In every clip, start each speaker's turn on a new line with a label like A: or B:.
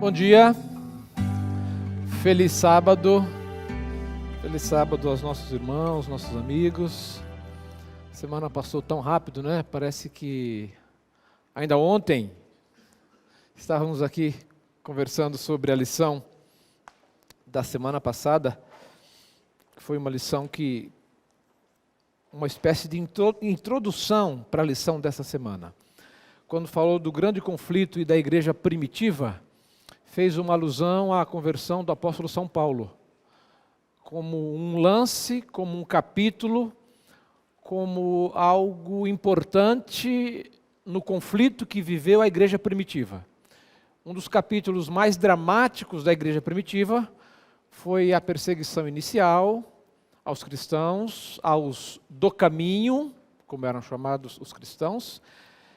A: Bom dia, feliz sábado aos nossos irmãos, nossos amigos. A semana passou tão rápido, né? Parece que ainda ontem estávamos aqui conversando sobre a lição da semana passada. Foi uma lição uma espécie de introdução para a lição dessa semana. Quando falou do grande conflito e da igreja primitiva, fez uma alusão à conversão do apóstolo São Paulo, como um lance, como um capítulo, como algo importante no conflito que viveu a igreja primitiva. Um dos capítulos mais dramáticos da igreja primitiva foi a perseguição inicial aos cristãos, aos do caminho, como eram chamados os cristãos,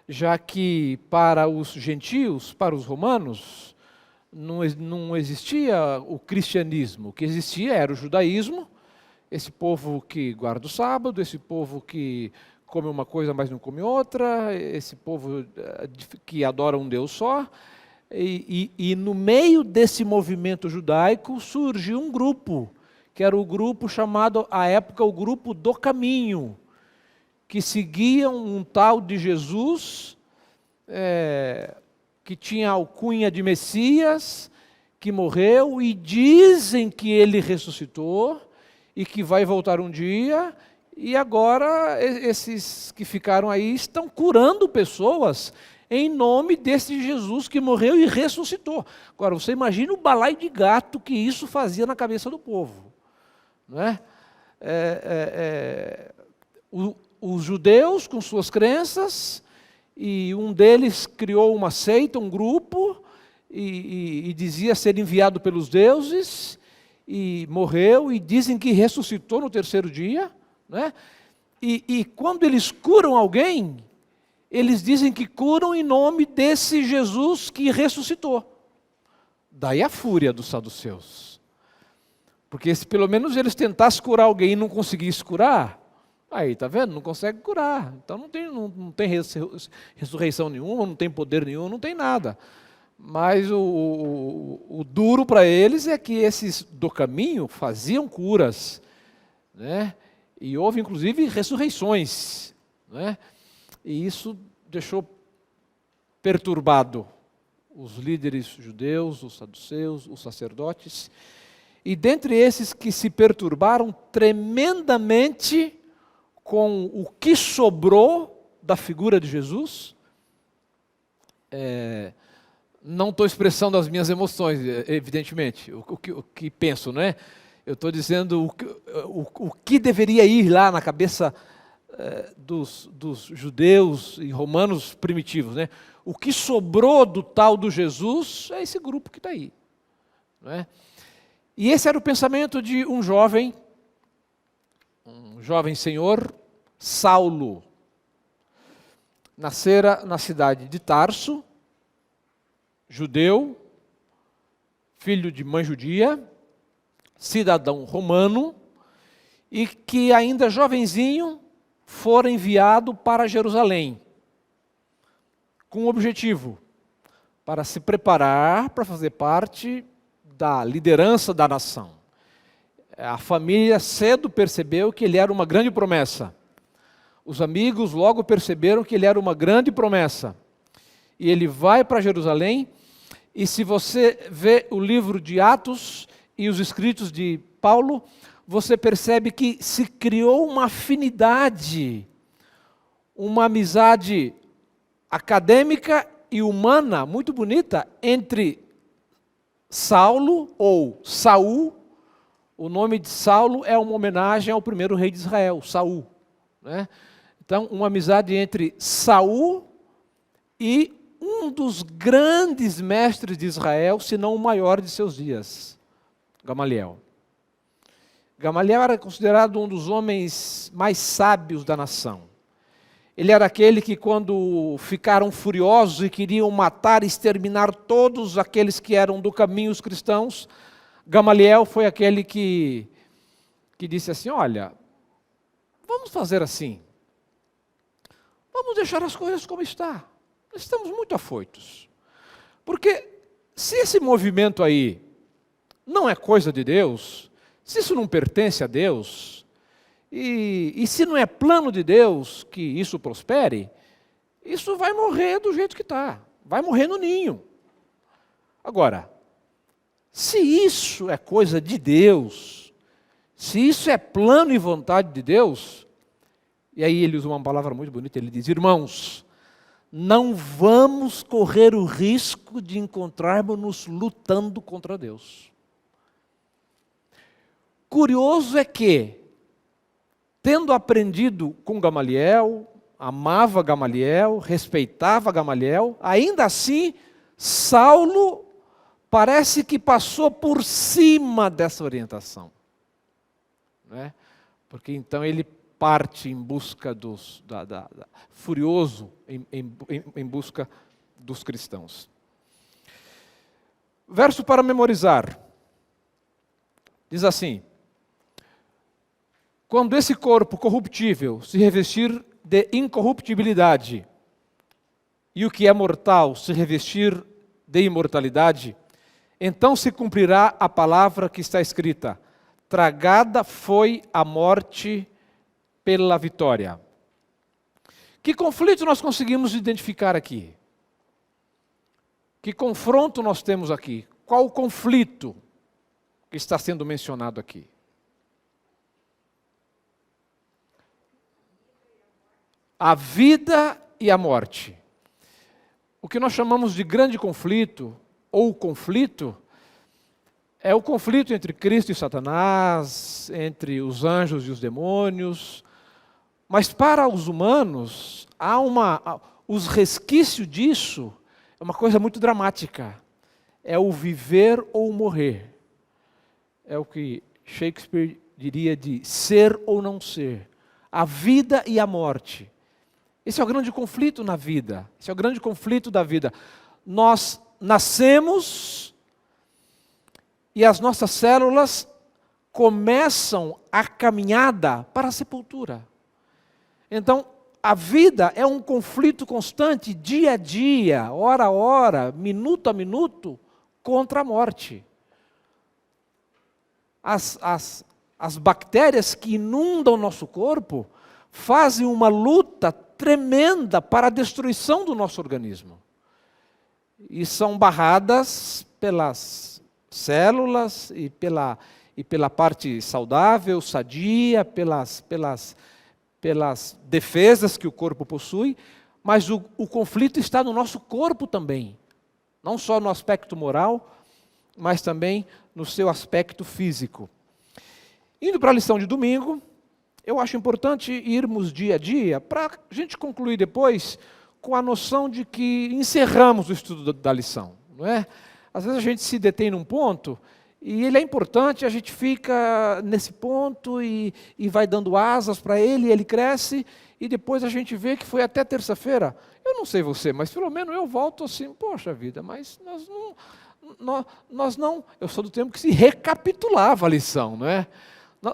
A: já que para os gentios, para os romanos, não existia o cristianismo. O que existia era o judaísmo, esse povo que guarda o sábado, esse povo que come uma coisa, mas não come outra, esse povo que adora um Deus só. E no meio desse movimento judaico surgiu um grupo, que era o grupo chamado, à época, o grupo do caminho, que seguiam um tal de Jesus, que tinha alcunha de Messias, que morreu, e dizem que ele ressuscitou, e que vai voltar um dia, e agora esses que ficaram aí estão curando pessoas em nome desse Jesus que morreu e ressuscitou. Agora, você imagina o balaio de gato que isso fazia na cabeça do povo. Não é? Os judeus com suas crenças, e um deles criou uma seita, um grupo, e dizia ser enviado pelos deuses, e morreu, e dizem que ressuscitou no terceiro dia, né? E quando eles curam alguém, eles dizem que curam em nome desse Jesus que ressuscitou. Daí a fúria dos saduceus. Porque se pelo menos eles tentassem curar alguém e não conseguissem curar, aí, tá vendo? Não consegue curar. Então não tem ressurreição nenhuma, não tem poder nenhum, não tem nada. Mas o duro para eles é que esses do caminho faziam curas, né? E houve inclusive ressurreições, né? E isso deixou perturbado os líderes judeus, os saduceus, os sacerdotes. E dentre esses que se perturbaram tremendamente com o que sobrou da figura de Jesus, não estou expressando as minhas emoções, evidentemente, o que penso, não é? Eu estou dizendo o que deveria ir lá na cabeça dos judeus e romanos primitivos, né? O que sobrou do tal do Jesus é esse grupo que está aí, não é? E esse era o pensamento de um jovem senhor, Saulo. Nascera na cidade de Tarso, judeu, filho de mãe judia, cidadão romano, e que ainda jovenzinho fora enviado para Jerusalém, com o objetivo, para se preparar para fazer parte da liderança da nação. A família cedo percebeu que ele era uma grande promessa. Os amigos logo perceberam que ele era uma grande promessa. E ele vai para Jerusalém, e se você vê o livro de Atos e os escritos de Paulo, você percebe que se criou uma afinidade, uma amizade acadêmica e humana muito bonita entre Saulo ou Saul. O nome de Saulo é uma homenagem ao primeiro rei de Israel, Saul, né? Então, uma amizade entre Saul e um dos grandes mestres de Israel, se não o maior de seus dias, Gamaliel. Gamaliel era considerado um dos homens mais sábios da nação. Ele era aquele que, quando ficaram furiosos e queriam matar e exterminar todos aqueles que eram do caminho, os cristãos, Gamaliel foi aquele que disse assim: olha, vamos fazer assim, vamos deixar as coisas como está. Estamos muito afoitos. Porque Se esse movimento aí não é coisa de Deus, se isso não pertence a Deus, e se não é plano de Deus que isso prospere, isso vai morrer do jeito que está, vai morrer no ninho. Agora, se isso é coisa de Deus, se isso é plano e vontade de Deus, e aí ele usa uma palavra muito bonita, ele diz: irmãos, não vamos correr o risco de encontrarmos-nos lutando contra Deus. Curioso é que, tendo aprendido com Gamaliel, amava Gamaliel, respeitava Gamaliel, ainda assim, Saulo parece que passou por cima dessa orientação. Não é? Porque então ele parte em busca furioso, em busca dos cristãos. Verso para memorizar. Diz assim: quando esse corpo corruptível se revestir de incorruptibilidade, e o que é mortal se revestir de imortalidade, então se cumprirá a palavra que está escrita: tragada foi a morte pela vitória. Que conflito nós conseguimos identificar aqui? Que confronto nós temos aqui? Qual o conflito que está sendo mencionado aqui? A vida e a morte. O que nós chamamos de grande conflito, ou conflito, é o conflito entre Cristo e Satanás, entre os anjos e os demônios. Mas para os humanos, os resquícios disso é uma coisa muito dramática. É o viver ou morrer. É o que Shakespeare diria de ser ou não ser. A vida e a morte. Esse é o grande conflito na vida. Esse é o grande conflito da vida. Nós nascemos e as nossas células começam a caminhada para a sepultura. Então, a vida é um conflito constante, dia a dia, hora a hora, minuto a minuto, contra a morte. As bactérias que inundam o nosso corpo fazem uma luta tremenda para a destruição do nosso organismo. E são barradas pelas células e pela parte saudável, sadia, pelas defesas que o corpo possui, mas o conflito está no nosso corpo também. Não só no aspecto moral, mas também no seu aspecto físico. Indo para a lição de domingo, eu acho importante irmos dia a dia, para a gente concluir depois com a noção de que encerramos o estudo da lição. Não é? Às vezes a gente se detém num ponto, e ele é importante, a gente fica nesse ponto e vai dando asas para ele, e ele cresce, e depois a gente vê que foi até terça-feira. Eu não sei você, mas pelo menos eu volto assim, poxa vida, mas nós não, eu sou do tempo que se recapitulava a lição, não é?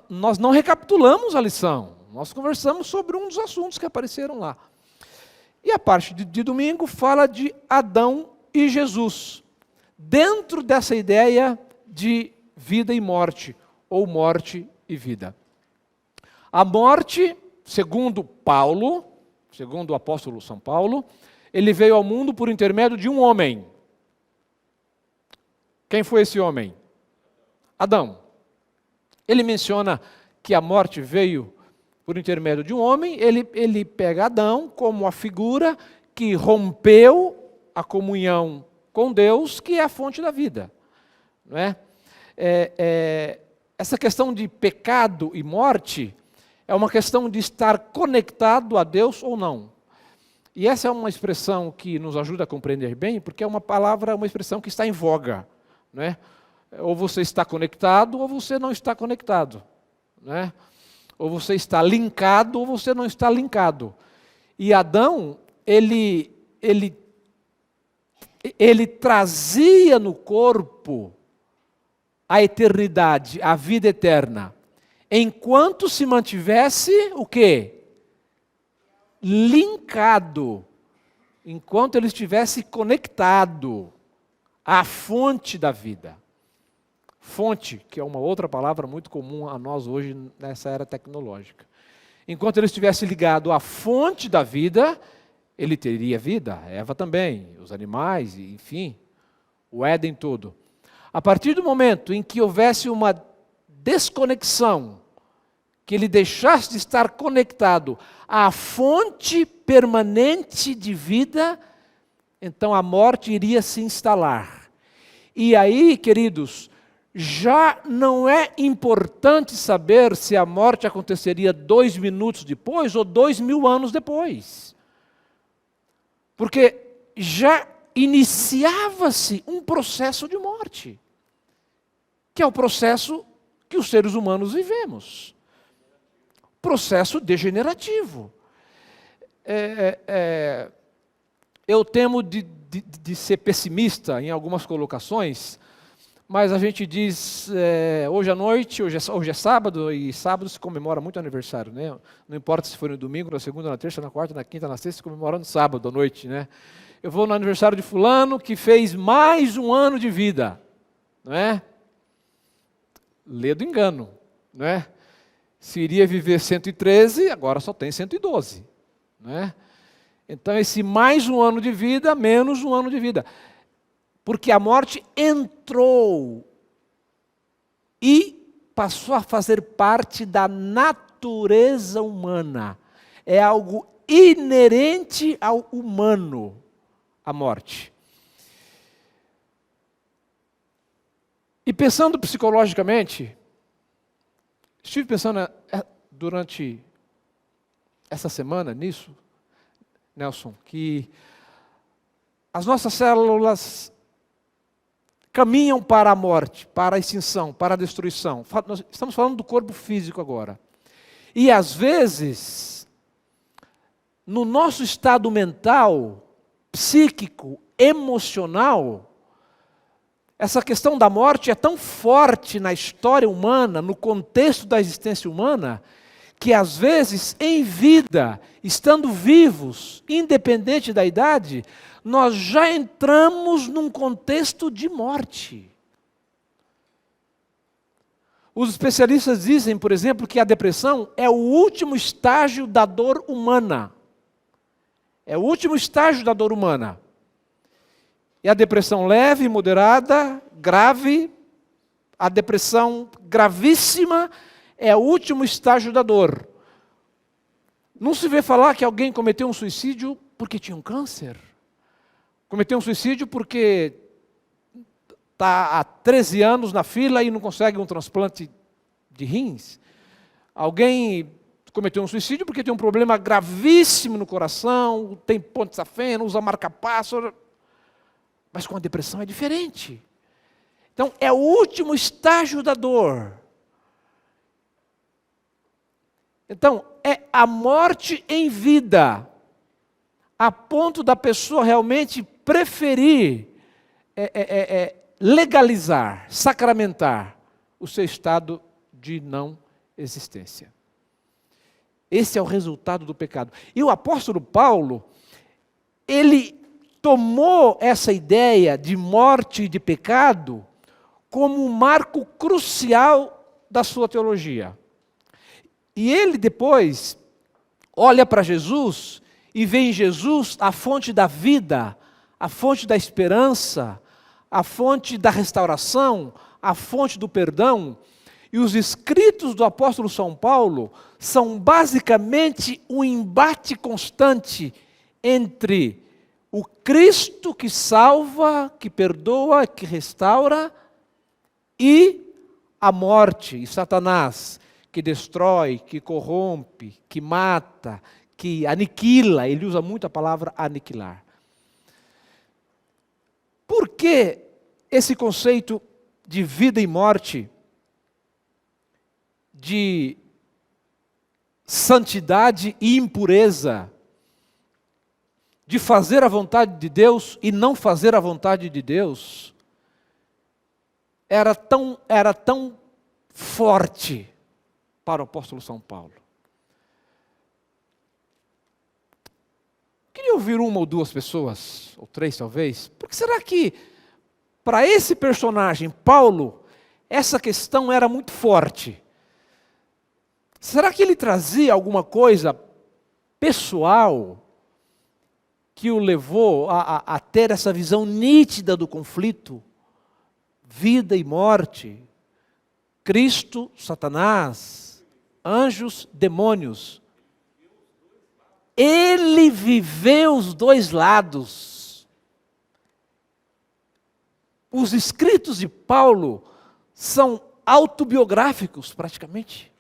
A: Nós não recapitulamos a lição, nós conversamos sobre um dos assuntos que apareceram lá. E a parte de domingo fala de Adão e Jesus, dentro dessa ideia de vida e morte, ou morte e vida. A morte, segundo Paulo, segundo o apóstolo São Paulo, ele veio ao mundo por intermédio de um homem. Quem foi esse homem? Adão. Ele menciona que a morte veio por intermédio de um homem, ele pega Adão como a figura que rompeu a comunhão com Deus, que é a fonte da vida. Não é? Essa questão de pecado e morte é uma questão de estar conectado a Deus ou não. E essa é uma expressão que nos ajuda a compreender bem, porque é uma palavra, uma expressão que está em voga. Não é? Ou você está conectado ou você não está conectado. Não é? Ou você está linkado ou você não está linkado. E Adão, ele trazia no corpo a eternidade, a vida eterna, enquanto se mantivesse o quê? Linkado, enquanto ele estivesse conectado a fonte da vida. Fonte, que é uma outra palavra muito comum a nós hoje nessa era tecnológica. Enquanto ele estivesse ligado à fonte da vida, ele teria vida, a Eva também, os animais, enfim, o Éden todo. A partir do momento em que houvesse uma desconexão, que ele deixasse de estar conectado à fonte permanente de vida, então a morte iria se instalar. E aí, queridos, já não é importante saber se a morte aconteceria 2 minutos depois ou 2000 anos depois. Porque já iniciava-se um processo de morte, que é o processo que os seres humanos vivemos. Processo degenerativo. Eu temo de ser pessimista em algumas colocações, mas a gente diz, hoje à noite, hoje é sábado, e sábado se comemora muito aniversário, né? Não importa se for no domingo, na segunda, na terça, na quarta, na quinta, na sexta, se comemora no sábado à noite, né? Eu vou no aniversário de fulano que fez mais um ano de vida, não é? Lê do engano, não é? Se iria viver 113, agora só tem 112, não é? Então esse mais um ano de vida, menos um ano de vida. Porque a morte entrou e passou a fazer parte da natureza humana. É algo inerente ao humano, a morte. E pensando psicologicamente, estive pensando durante essa semana nisso, Nelson, que as nossas células caminham para a morte, para a extinção, para a destruição. Nós estamos falando do corpo físico agora. E às vezes, no nosso estado mental, psíquico, emocional, essa questão da morte é tão forte na história humana, no contexto da existência humana, que às vezes, em vida, estando vivos, independente da idade, nós já entramos num contexto de morte. Os especialistas dizem, por exemplo, que a depressão é o último estágio da dor humana. É o último estágio da dor humana. E a depressão leve, moderada, grave, a depressão gravíssima é o último estágio da dor. Não se vê falar que alguém cometeu um suicídio porque tinha um câncer. Cometeu um suicídio porque está há 13 anos na fila e não consegue um transplante de rins. Alguém cometeu um suicídio porque tem um problema gravíssimo no coração, tem ponte safena, usa marca-passo. Mas com a depressão é diferente. Então, é o último estágio da dor. Então, é a morte em vida, a ponto da pessoa realmente preferir legalizar, sacramentar o seu estado de não existência. Esse é o resultado do pecado. E o apóstolo Paulo, ele tomou essa ideia de morte e de pecado como um marco crucial da sua teologia. E ele depois olha para Jesus e vê em Jesus a fonte da vida, a fonte da esperança, a fonte da restauração, a fonte do perdão. E os escritos do apóstolo São Paulo são basicamente um embate constante entre o Cristo que salva, que perdoa, que restaura, e a morte, e Satanás, que destrói, que corrompe, que mata, que aniquila. Ele usa muito a palavra aniquilar. Por que esse conceito de vida e morte, de santidade e impureza, de fazer a vontade de Deus e não fazer a vontade de Deus, era tão forte para o apóstolo São Paulo? Queria ouvir uma ou duas pessoas, ou três talvez. Por que será que para esse personagem, Paulo, essa questão era muito forte. Será que ele trazia alguma coisa pessoal que o levou a ter essa visão nítida do conflito? Vida e morte, Cristo, Satanás, anjos, demônios. Ele viveu os dois lados. Os escritos de Paulo são autobiográficos, praticamente,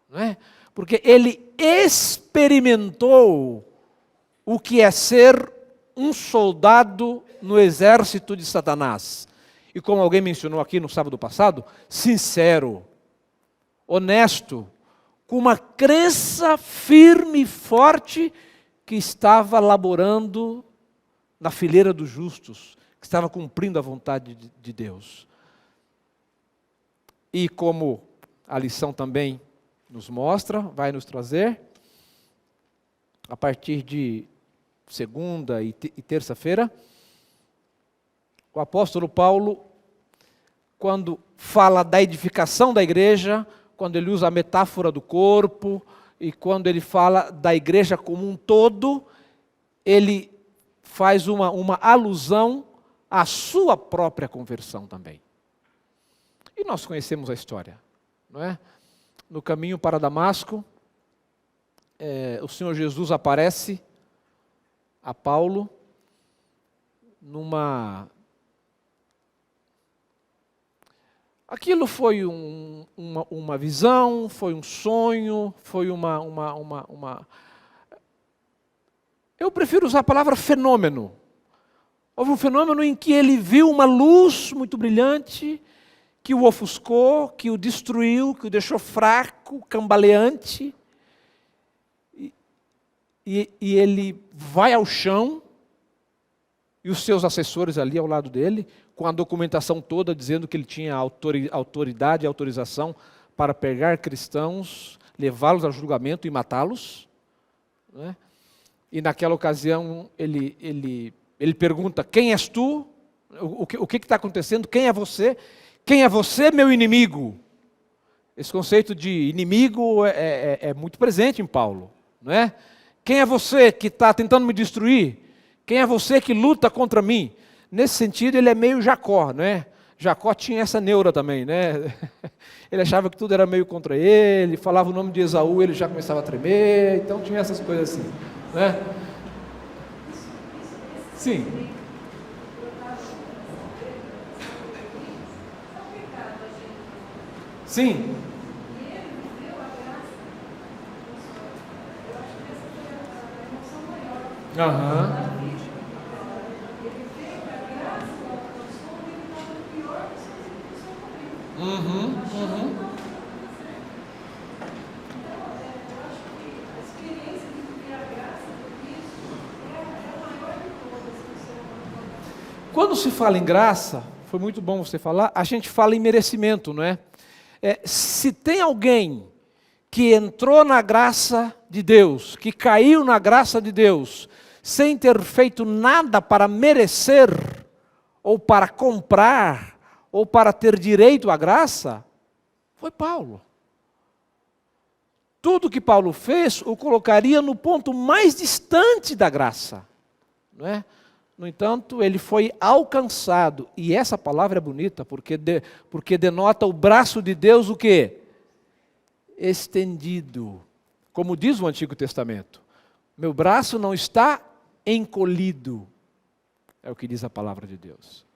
A: não é? Porque ele experimentou o que é ser um soldado no exército de Satanás. E como alguém mencionou aqui no sábado passado, sincero, honesto, com uma crença firme e forte que estava laborando na fileira dos justos, que estava cumprindo a vontade de Deus. E como a lição também nos mostra, vai nos trazer, a partir de segunda e terça-feira, o apóstolo Paulo, quando fala da edificação da igreja, quando ele usa a metáfora do corpo, e quando ele fala da igreja como um todo, ele faz uma alusão à sua própria conversão também. E nós conhecemos a história, não é? No caminho para Damasco, o Senhor Jesus aparece a Paulo Aquilo foi uma visão, foi um sonho, foi Eu prefiro usar a palavra fenômeno. Houve um fenômeno em que ele viu uma luz muito brilhante, que o ofuscou, que o destruiu, que o deixou fraco, cambaleante. E ele vai ao chão, e os seus assessores ali ao lado dele, com a documentação toda dizendo que ele tinha autoridade e autorização para pegar cristãos, levá-los ao julgamento e matá-los, né? E naquela ocasião ele pergunta: quem és tu? O que está acontecendo? Quem é você? Quem é você, meu inimigo? Esse conceito de inimigo é muito presente em Paulo, não é? Quem é você que está tentando me destruir? Quem é você que luta contra mim? Nesse sentido, ele é meio Jacó, né? Jacó tinha essa neura também, né? Ele achava que tudo era meio contra ele, falava o nome de Esaú, ele já começava a tremer, então tinha essas coisas assim, né? Sim. Sim. Aham. Uhum. Quando se fala em graça, foi muito bom você falar, a gente fala em merecimento, não é? Se tem alguém que entrou na graça de Deus, que caiu na graça de Deus, sem ter feito nada para merecer, ou para comprar, ou para ter direito à graça, foi Paulo. Tudo que Paulo fez o colocaria no ponto mais distante da graça, não é? No entanto, ele foi alcançado, e essa palavra é bonita, porque denota o braço de Deus o quê? Estendido. Como diz o Antigo Testamento, meu braço não está encolhido, é o que diz a palavra de Deus.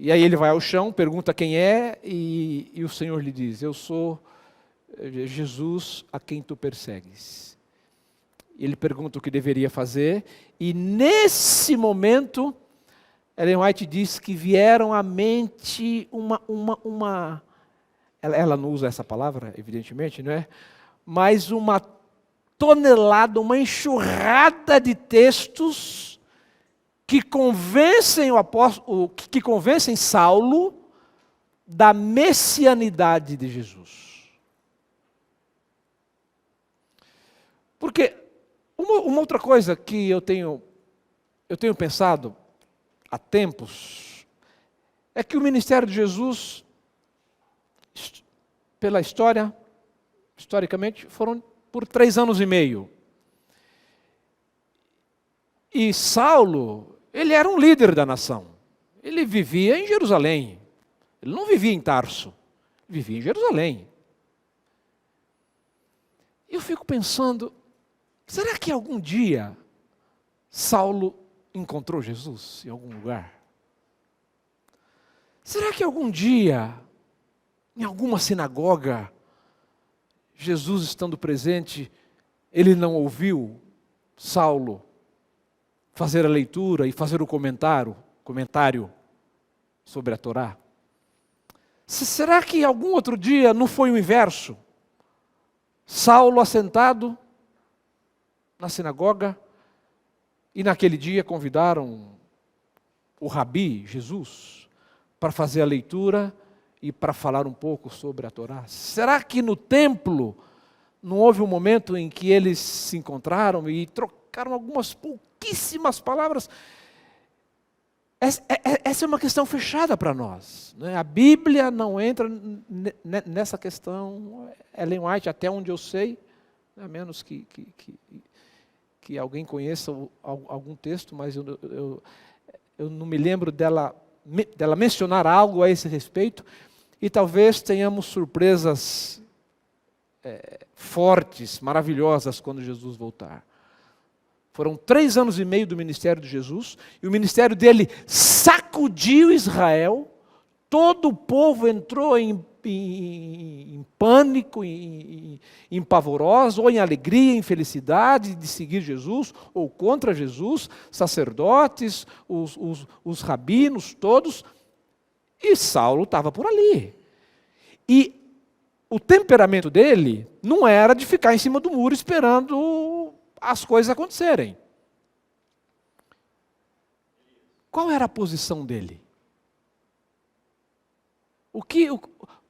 A: E aí ele vai ao chão, pergunta quem é, e o Senhor lhe diz: eu sou Jesus a quem tu persegues. Ele pergunta o que deveria fazer, e nesse momento, Ellen White diz que vieram à mente ela não usa essa palavra, evidentemente, não é? Mas uma tonelada, uma enxurrada de textos que convencem que convencem Saulo da messianidade de Jesus. Porque uma outra coisa que eu tenho pensado há tempos é que o ministério de Jesus, pela história, historicamente, foram por 3 anos e meio. E Saulo, ele era um líder da nação. Ele vivia em Jerusalém. Ele não vivia em Tarso. Ele vivia em Jerusalém. E eu fico pensando, será que algum dia Saulo encontrou Jesus em algum lugar? Será que algum dia, em alguma sinagoga, Jesus estando presente, ele não ouviu Saulo fazer a leitura e fazer o comentário sobre a Torá? Será que algum outro dia não foi o inverso? Saulo assentado na sinagoga e naquele dia convidaram o Rabi, Jesus, para fazer a leitura e para falar um pouco sobre a Torá. Será que no templo não houve um momento em que eles se encontraram e trocaram algumas pouquíssimas palavras? Essa é uma questão fechada para nós, né? A Bíblia não entra nessa questão. Ellen White, até onde eu sei, a menos que alguém conheça algum texto, mas eu não me lembro dela mencionar algo a esse respeito, e talvez tenhamos surpresas fortes, maravilhosas, quando Jesus voltar. Foram 3 anos e meio do ministério de Jesus, e o ministério dele sacudiu Israel, todo o povo entrou em pânico, em pavorosa, ou em alegria, em felicidade de seguir Jesus, ou contra Jesus, sacerdotes, os rabinos, todos, e Saulo estava por ali. E o temperamento dele não era de ficar em cima do muro esperando as coisas acontecerem. Qual era a posição dele?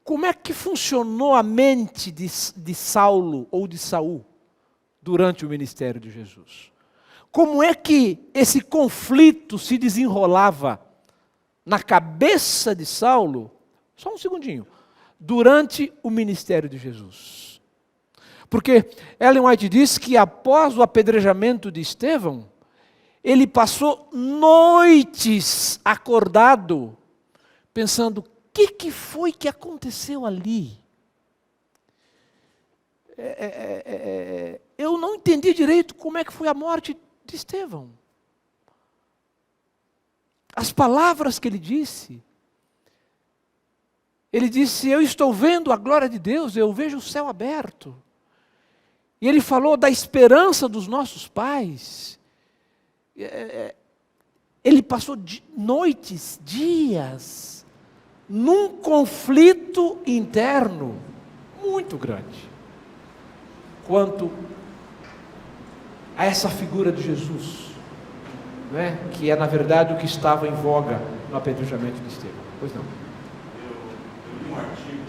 A: Como é que funcionou a mente de Saulo ou de Saul durante o ministério de Jesus? Como é que esse conflito se desenrolava na cabeça de Saulo, só um segundinho, durante o ministério de Jesus? Porque Ellen White diz que após o apedrejamento de Estevão, ele passou noites acordado, pensando, o que foi que aconteceu ali? Eu não entendi direito como é que foi a morte de Estevão. As palavras que ele disse, eu estou vendo a glória de Deus, eu vejo o céu aberto. E ele falou da esperança dos nossos pais. Ele passou noites, dias, num conflito interno muito grande, quanto a essa figura de Jesus, né? Que é, na verdade, o que estava em voga no apedrejamento de Estevão. Pois não.
B: Eu li um artigo,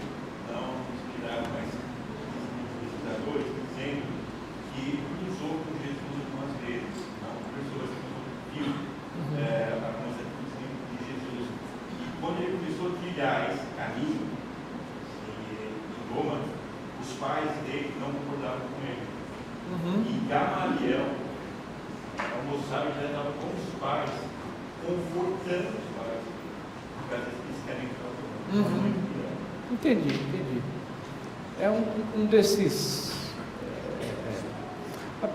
B: não inspirado, mas pesquisadores, dizendo que cruzou com Jesus algumas vezes, não conversou, viu algumas atitudes de Jesus. E quando ele começou a trilhar esse caminho em Roma, os pais dele não concordavam com ele. E Gamaliel, almoçava e já estava com os pais, confortando os pais, por causa desse caminho.
A: Entendi. É um desses.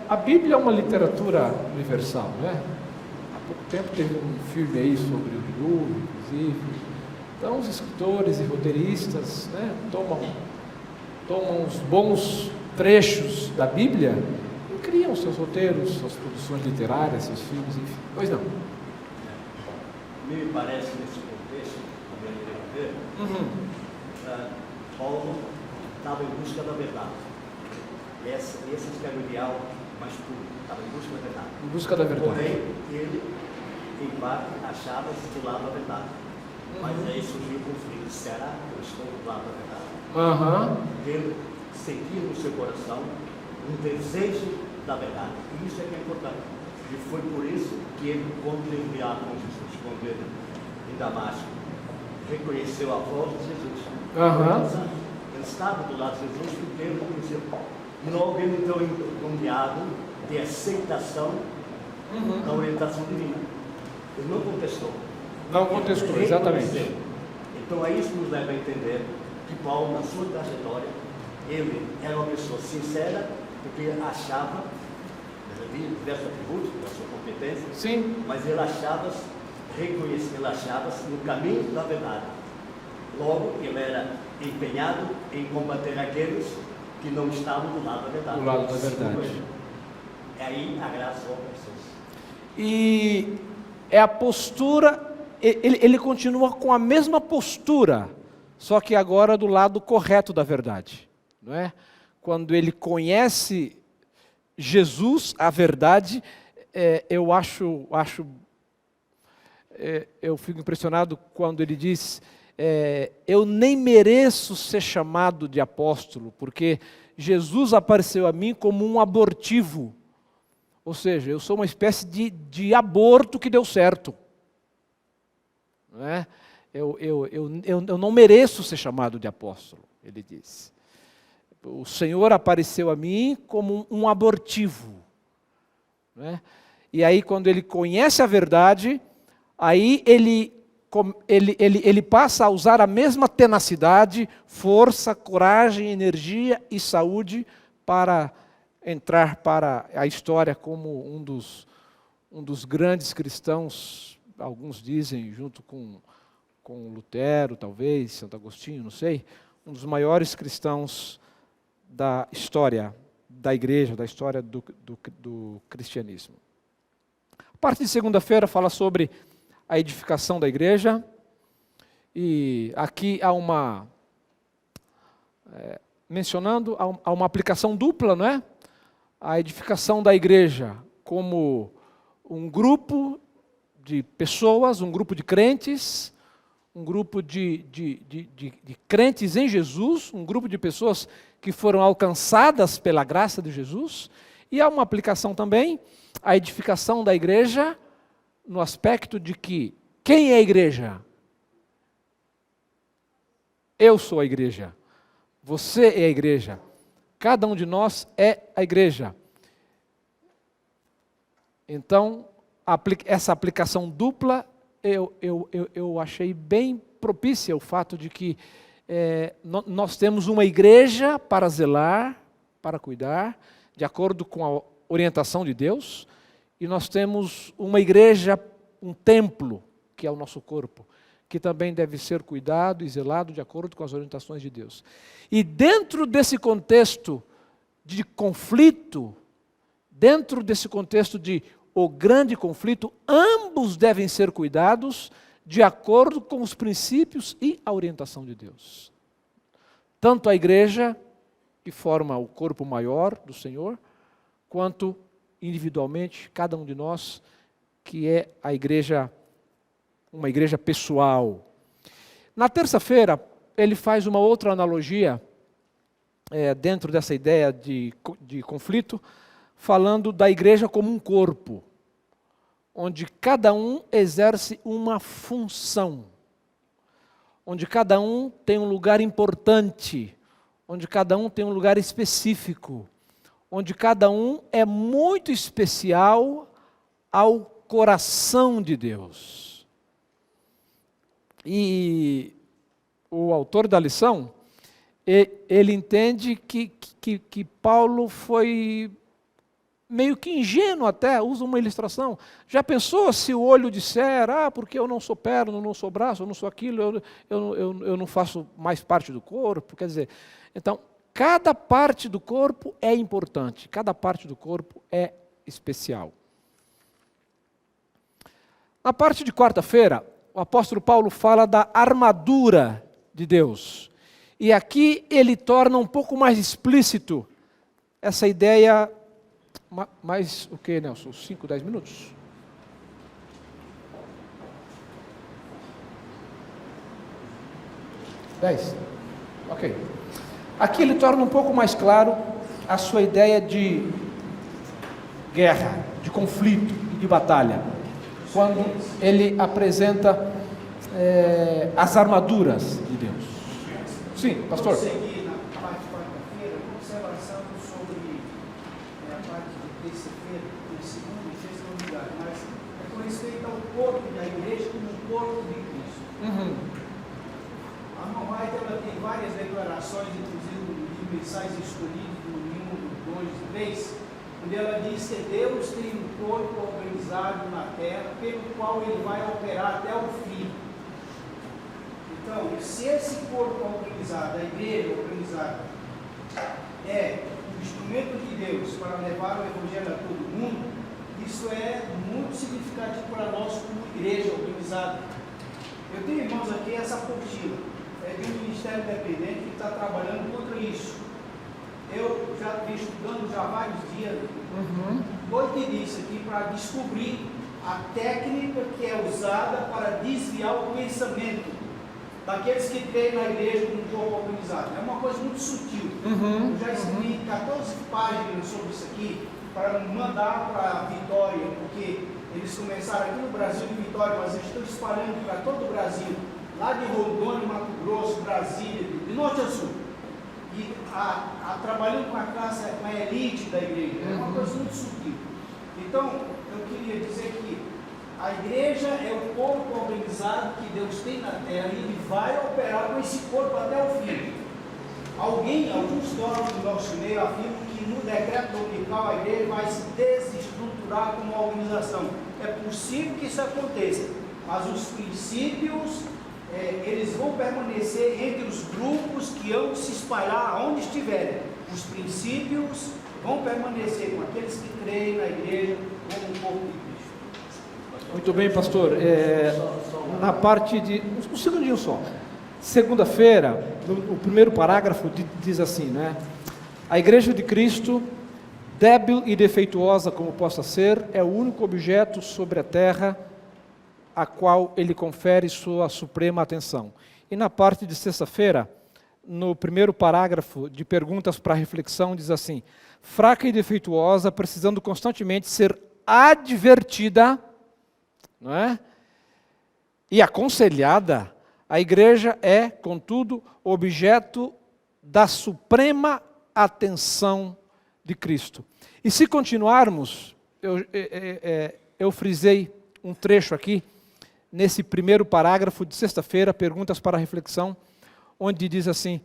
A: A Bíblia é uma literatura universal, né? Há pouco tempo teve um filme aí sobre o dilúvio, inclusive. Então, os escritores e roteiristas, né, tomam os bons trechos da Bíblia e criam seus roteiros, suas produções literárias, seus filmes, enfim. Pois não.
C: Me parece, nesse contexto, Paulo estava em busca da verdade. Esse é o ideal mais puro, estava em busca da verdade.
A: Em busca da verdade.
C: Porém, ele, em parte, achava-se do lado da verdade. Mas aí surgiu o conflito. Será que eu estou do lado da verdade? Ele sentiu no seu coração um desejo da verdade. E isso é que é importante. E foi por isso que ele, quando teve com Jesus, quando ele em Damasco, reconheceu a voz de Jesus. Ele estava do lado de Jesus porque ele reconheceu. E logo ele entrou em um diálogo de aceitação da orientação divina. Ele não contestou.
A: Não contestou, exatamente.
C: Então é isso que nos leva a entender que Paulo, na sua trajetória, ele era uma pessoa sincera, porque achava, ele havia diversos atributos da sua competência,
A: Sim.
C: mas ele achava-se no caminho da verdade. Logo, ele era empenhado em combater aqueles que não estavam do lado da verdade.
A: Do lado da verdade.
C: É aí a graça opera.
A: E é a postura, ele continua com a mesma postura, só que agora do lado correto da verdade, não é? Quando ele conhece Jesus, a verdade, eu fico impressionado quando ele diz, eu nem mereço ser chamado de apóstolo, porque Jesus apareceu a mim como um abortivo. Ou seja, eu sou uma espécie de aborto que deu certo. Não é? Eu não mereço ser chamado de apóstolo, ele diz. O Senhor apareceu a mim como um abortivo. Não é? E aí, quando ele conhece a verdade, aí ele passa a usar a mesma tenacidade, força, coragem, energia e saúde para entrar para a história como um dos grandes cristãos, alguns dizem, junto com Lutero, talvez, Santo Agostinho, não sei, um dos maiores cristãos da história da igreja, da história do cristianismo. A parte de segunda-feira fala sobre a edificação da igreja, e aqui há uma, mencionando, há uma aplicação dupla, não é? A edificação da igreja como um grupo de pessoas, um grupo de crentes, um grupo de crentes em Jesus, um grupo de pessoas que foram alcançadas pela graça de Jesus, e há uma aplicação também, a edificação da igreja, no aspecto de que, quem é a igreja? Eu sou a igreja, você é a igreja, cada um de nós é a igreja. Então, essa aplicação dupla, eu achei bem propícia o fato de que nós temos uma igreja para zelar, para cuidar, de acordo com a orientação de Deus, e nós temos uma igreja, um templo, que é o nosso corpo, que também deve ser cuidado e zelado de acordo com as orientações de Deus. E dentro desse contexto de conflito, dentro desse contexto de o grande conflito, ambos devem ser cuidados de acordo com os princípios e a orientação de Deus. Tanto a igreja, que forma o corpo maior do Senhor, quanto individualmente, cada um de nós, que é a igreja, uma igreja pessoal. Na terça-feira, ele faz uma outra analogia, dentro dessa ideia de conflito, falando da igreja como um corpo, onde cada um exerce uma função, onde cada um tem um lugar importante, onde cada um tem um lugar específico, onde cada um é muito especial ao coração de Deus. E o autor da lição, ele entende que Paulo foi meio que ingênuo até, usa uma ilustração. Já pensou se o olho disser, porque eu não sou perna, eu não sou braço, eu não sou aquilo, eu não faço mais parte do corpo? Quer dizer, então, cada parte do corpo é importante, cada parte do corpo é especial. Na parte de quarta-feira, o apóstolo Paulo fala da armadura de Deus. E aqui ele torna um pouco mais explícito essa ideia. Mais o que, Nelson? 5, 10 minutos? Dez? Ok. Aqui ele torna um pouco mais claro a sua ideia de guerra, de conflito e de batalha. Quando ele apresenta as armaduras de Deus. Sim, pastor.
D: Vou seguir na parte de quarta-feira, observação sobre a parte de terça-feira, segunda e sexta unidade, mas é com respeito ao corpo da igreja como um corpo de Cristo. A Ellen White, ela tem várias declarações, inclusive no livro Mensais Escolhidos, no 1, 2, 3, onde ela diz que Deus tem um corpo organizado na terra, pelo qual ele vai operar até o fim. Então, se esse corpo organizado, a igreja organizada, é um instrumento de Deus para levar o evangelho a todo mundo, isso é muito significativo para nós como igreja organizada. Eu tenho, irmãos, aqui essa apostila, é de um ministério independente que está trabalhando contra isso. Eu já venho estudando já há vários dias, 8 dias aqui, para descobrir a técnica que é usada para desviar o pensamento daqueles que creem na igreja como um corpo organizado. É uma coisa muito sutil. Eu já escrevi 14 páginas sobre isso aqui para mandar para a Vitória, porque eles começaram aqui no Brasil, em Vitória, mas eles estão espalhando para todo o Brasil, lá de Rondônia, Mato Grosso, Brasília, de norte a sul. E trabalhando com a classe, com a elite da igreja. É uma coisa muito sutil. Então, eu queria dizer que a igreja é o corpo organizado que Deus tem na terra e Ele vai operar com esse corpo até o fim. Alguns teólogos do nosso meio afirmam que no decreto dominical a igreja vai se desestruturar como uma organização. É possível que isso aconteça, mas os princípios, eles vão permanecer entre os grupos que vão se espalhar aonde estiverem. Os princípios vão permanecer com aqueles que creem na igreja como um corpo de Cristo.
A: Muito bem, pastor. Na parte de... Um segundinho só. Segunda-feira, o primeiro parágrafo diz assim, né? A igreja de Cristo, débil e defeituosa como possa ser, é o único objeto sobre a terra a qual ele confere sua suprema atenção. E na parte de sexta-feira, no primeiro parágrafo de perguntas para reflexão, diz assim: fraca e defeituosa, precisando constantemente ser advertida, não é? E aconselhada, a igreja é, contudo, objeto da suprema atenção de Cristo. E se continuarmos, eu frisei um trecho aqui, nesse primeiro parágrafo de sexta-feira, perguntas para reflexão, onde diz assim,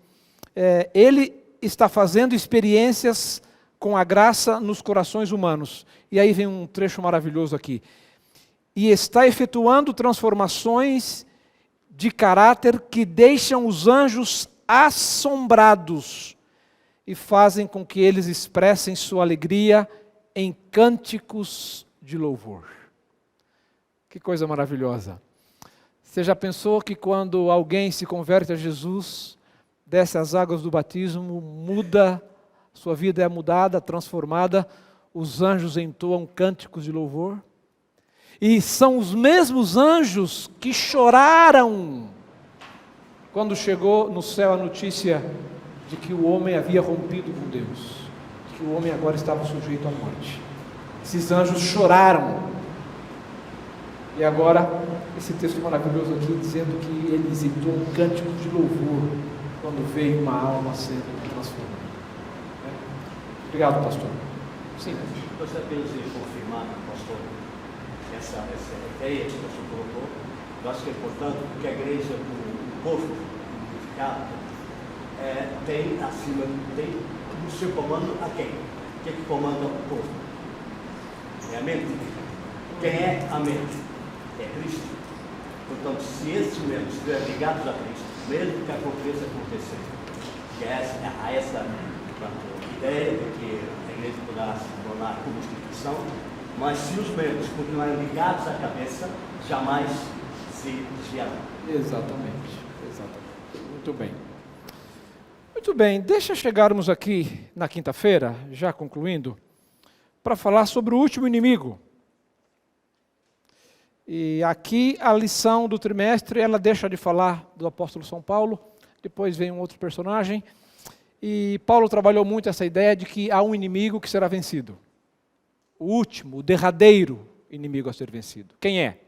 A: ele está fazendo experiências com a graça nos corações humanos. E aí vem um trecho maravilhoso aqui. E está efetuando transformações de caráter que deixam os anjos assombrados e fazem com que eles expressem sua alegria em cânticos de louvor. Que coisa maravilhosa. Você já pensou que quando alguém se converte a Jesus, desce as águas do batismo, muda, sua vida é mudada, transformada, os anjos entoam cânticos de louvor? E são os mesmos anjos que choraram quando chegou no céu a notícia de que o homem havia rompido com Deus, de que o homem agora estava sujeito à morte. Esses anjos choraram. E agora, esse texto maravilhoso aqui, dizendo que eles entoam um cântico de louvor quando veio uma alma sendo transformada. Obrigado, pastor. Sim.
C: Eu gostaria de confirmar, pastor, essa ideia que o pastor colocou. Eu acho que é importante, porque a igreja, o corpo unificado, tem acima, tem no seu comando a quem? Quem que comanda o corpo? É a mente. Quem é a mente? É Cristo. Portanto, se esses membros estiverem ligados a Cristo, mesmo que aconteça acontecer, que há essa ideia de que a igreja poderá se tornar como instituição, mas se os membros continuarem ligados à cabeça, jamais se desviarão.
A: Exatamente. Muito bem. Muito bem, deixa chegarmos aqui na quinta-feira, já concluindo, para falar sobre o último inimigo. E aqui a lição do trimestre, ela deixa de falar do apóstolo São Paulo, depois vem um outro personagem, e Paulo trabalhou muito essa ideia de que há um inimigo que será vencido. O último, o derradeiro inimigo a ser vencido. Quem é?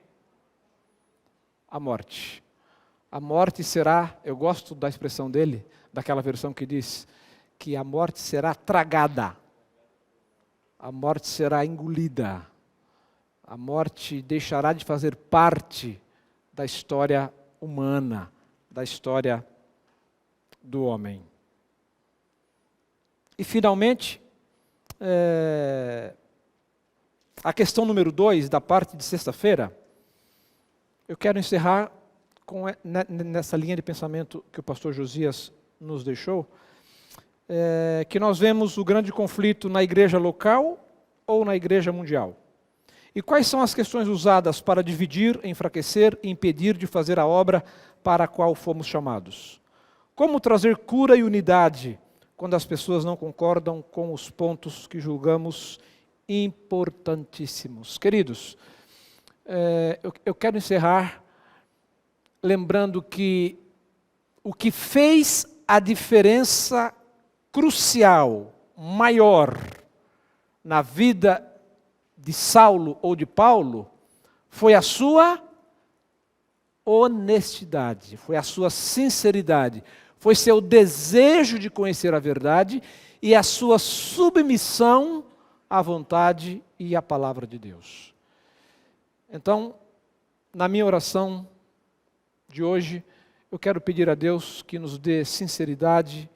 A: A morte. A morte será, eu gosto da expressão dele, daquela versão que diz que a morte será tragada, a morte será engolida, a morte deixará de fazer parte da história humana, da história do homem. E finalmente, a questão número 2 da parte de sexta-feira, eu quero encerrar nessa linha de pensamento que o pastor Josias nos deixou, que nós vemos o grande conflito na igreja local ou na igreja mundial. E quais são as questões usadas para dividir, enfraquecer e impedir de fazer a obra para a qual fomos chamados? Como trazer cura e unidade quando as pessoas não concordam com os pontos que julgamos importantíssimos? Queridos, eu quero encerrar lembrando que o que fez a diferença crucial, maior, na vida de Saulo ou de Paulo, foi a sua honestidade, foi a sua sinceridade, foi seu desejo de conhecer a verdade e a sua submissão à vontade e à palavra de Deus. Então, na minha oração de hoje, eu quero pedir a Deus que nos dê sinceridade,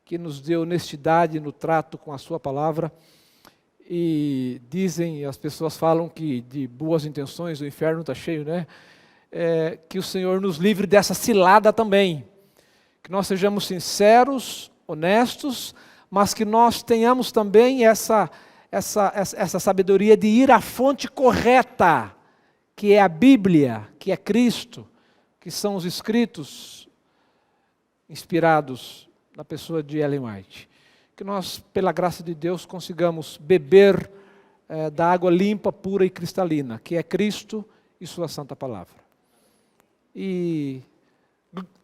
A: que nos dê honestidade no trato com a sua palavra. E as pessoas falam que de boas intenções o inferno está cheio, né? Que o Senhor nos livre dessa cilada também. Que nós sejamos sinceros, honestos, mas que nós tenhamos também essa sabedoria de ir à fonte correta, que é a Bíblia, que é Cristo, que são os escritos inspirados na pessoa de Ellen White. Que nós, pela graça de Deus, consigamos beber da água limpa, pura e cristalina, que é Cristo e sua santa palavra. E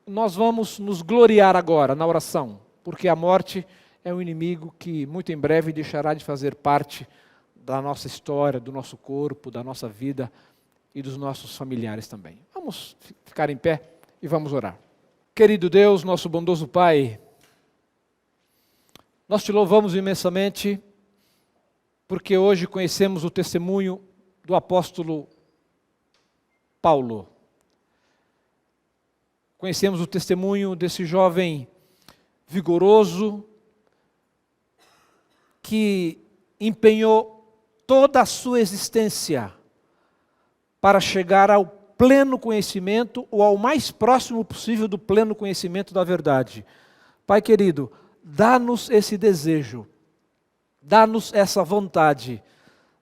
A: nós vamos nos gloriar agora na oração, porque a morte é um inimigo que muito em breve deixará de fazer parte da nossa história, do nosso corpo, da nossa vida e dos nossos familiares também. Vamos ficar em pé e vamos orar. Querido Deus, nosso bondoso Pai, nós te louvamos imensamente porque hoje conhecemos o testemunho do apóstolo Paulo. Conhecemos o testemunho desse jovem vigoroso que empenhou toda a sua existência para chegar ao pleno conhecimento ou ao mais próximo possível do pleno conhecimento da verdade. Pai querido, dá-nos esse desejo, dá-nos essa vontade,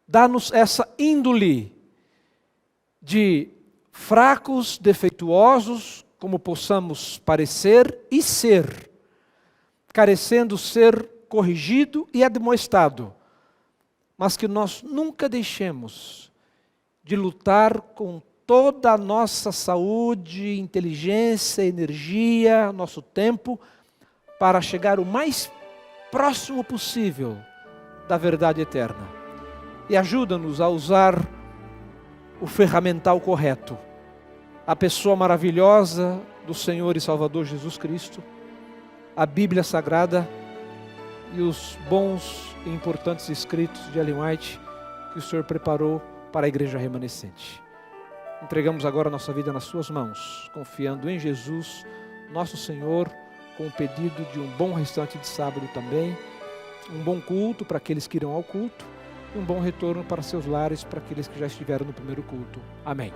A: dá-nos essa índole de fracos, defeituosos, como possamos parecer e ser, carecendo ser corrigido e admoestado, mas que nós nunca deixemos de lutar com toda a nossa saúde, inteligência, energia, nosso tempo, para chegar o mais próximo possível da verdade eterna. E ajuda-nos a usar o ferramental correto, a pessoa maravilhosa do Senhor e Salvador Jesus Cristo, a Bíblia Sagrada e os bons e importantes escritos de Ellen White que o Senhor preparou para a igreja remanescente. Entregamos agora a nossa vida nas suas mãos, confiando em Jesus, nosso Senhor, com o pedido de um bom restante de sábado também, um bom culto para aqueles que irão ao culto, e um bom retorno para seus lares para aqueles que já estiveram no primeiro culto. Amém.